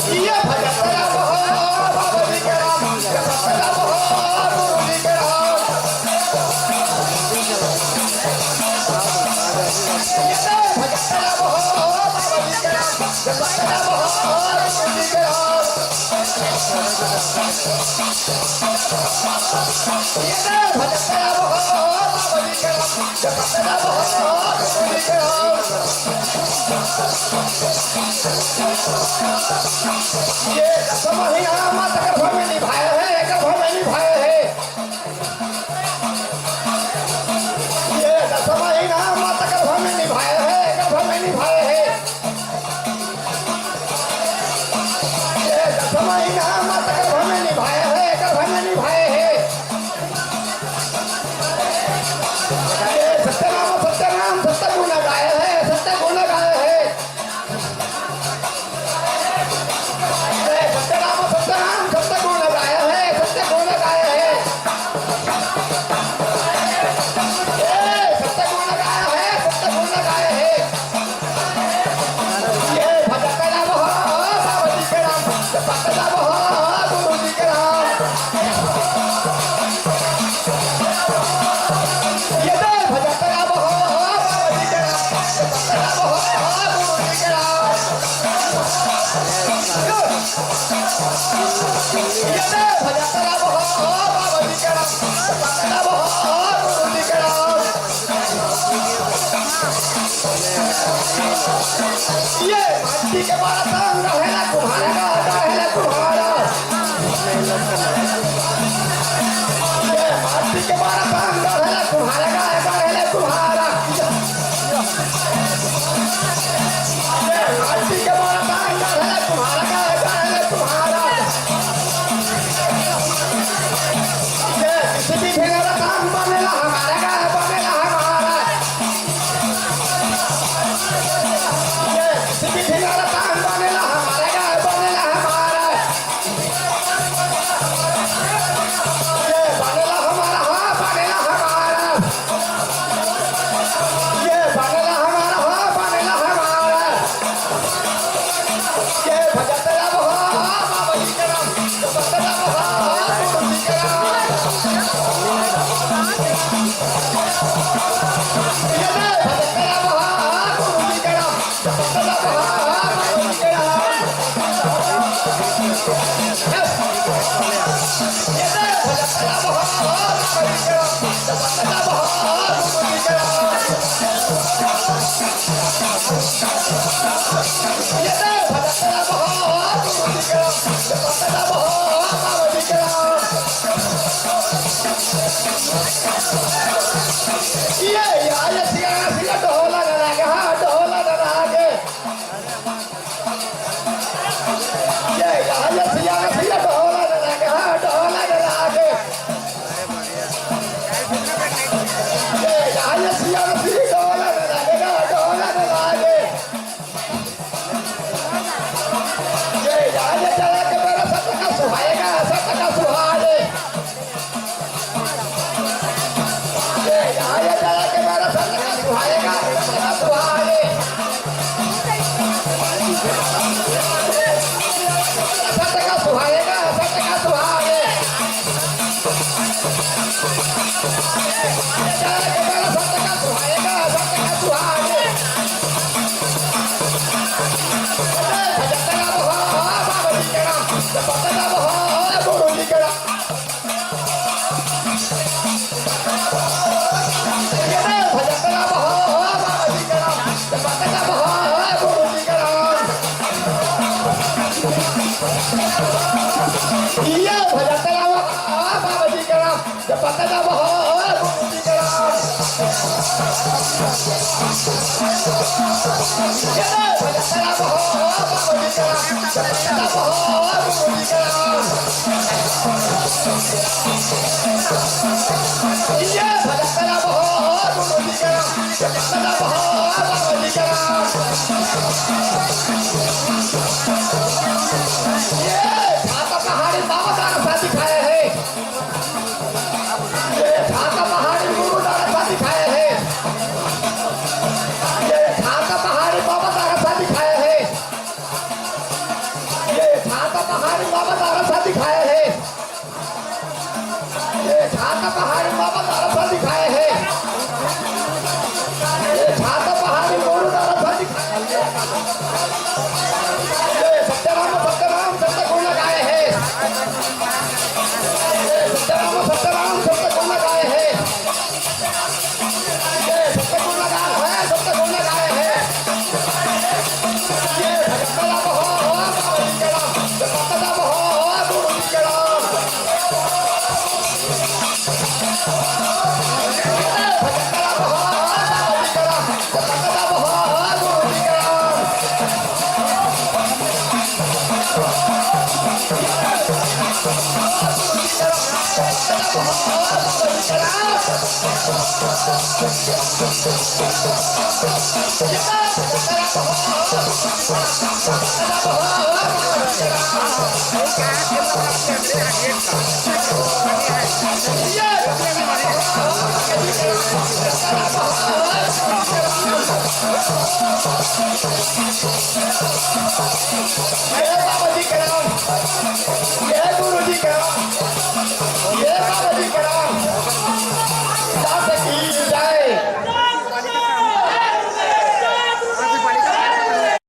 ये भजत राम हो बाबा जी के राम, भजत राम हो गुरु जी के राम। ये भजत राम हो बाबा जी के राम, भजत राम हो गुरु जी के राम। ये भजत राम हो बाबा जी के राम, भजत राम हो गुरु जी के राम। ये 10 महीना माता गर्भ में निभाए हैं, गर्भ में निभाए हैं। ये 10 महीना माता गर्भ में निभाए हैं, गर्भ में निभाए हैं। ये 10 महीना माता गर्भ में निभाए हैं, गर्भ में निभाए हैं। ये सत्यनाम सत्यनाम सत्य गुण गाए हैं, सत्य गुण गाए हैं। सत्यनाम सत्यनाम सत्य गुण गाए हैं, सत्य गुण गाए हैं। सत्य गुण गाए हैं, सत्य गुण गाए हैं। ये भजत राम हो बाबा जी के राम, भजत राम हो गुरु जी के राम। ये भजत राम हो बाबा जी के राम, भजत राम हो गुरु जी के राम। ये भजत राम हो बाबा जी के राम, भजत राम हो गुरु जी के राम। ये माटी के बारात रहेला कुम्हारा, रहेला कुम्हारा। ये माटी के बारात रहेला कुम्हारा, रहेला कुम्हारा। ये माटी के बारात रहेला कुम्हारा, रहेला कुम्हारा। ये किसी भी भेड़ा काम बनेला हमारा, बनेला हमारा। ये किसी भी भेड़ा काम बनेला हमारा, बनेला हमारा। ये बनेला हमारा, हाँ बनेला हमारा। ये बनेला हमारा, हाँ बनेला हमारा। ये भजत राम हो बाबा जी के राम, भजत राम हो गुरु जी के राम। ये भजत राम हो गुरु जी के राम, भजत राम हो गुरु जी के राम। ये भजत राम हो बाबा जी के राम, भजत राम हो गुरु जी के राम। ये भजत राम हो गुरु जी के राम, भजत राम हो बाबा जी के राम। ये आया सिया ढोला लगा, हाँ ढोला लगा। ये आया सिया ढोला लगा, हाँ ढोला लगा। ये आया सिया ढोला लगा, ढोला लगा। ये आया चला के मेरा सत का सुहाएगा, सत का सुहाए। ये आया चला के मेरा सत का सुहाएगा, सत का सुहाए। सत का सुहाएगा, सत का सुहाए। चला के मेरा सत का सुहाएगा, सत का सुहाए। भजत राम हो बाबा जी के राम, भजत राम हो गुरु जी के राम। ये भजत राम हो बाबा जी के राम, भजत राम हो गुरु जी के राम। ये भजत राम हो बाबा जी के राम, भजत राम हो गुरु जी के राम। ये भजत राम हो बाबा जी के राम, भजत राम हो गुरु जी के राम। ये भजत राम हो गुरु जी के राम, भजत राम हो बाबा जी के राम। ये ढाका पहाड़ी बाबा दाना सा दिखाए हैं। ये ढाका पहाड़ी गुरु दाना सा दिखाए हैं। ये ढाका पहाड़ी बाबा दाना सा दिखाए हैं। ये Yes!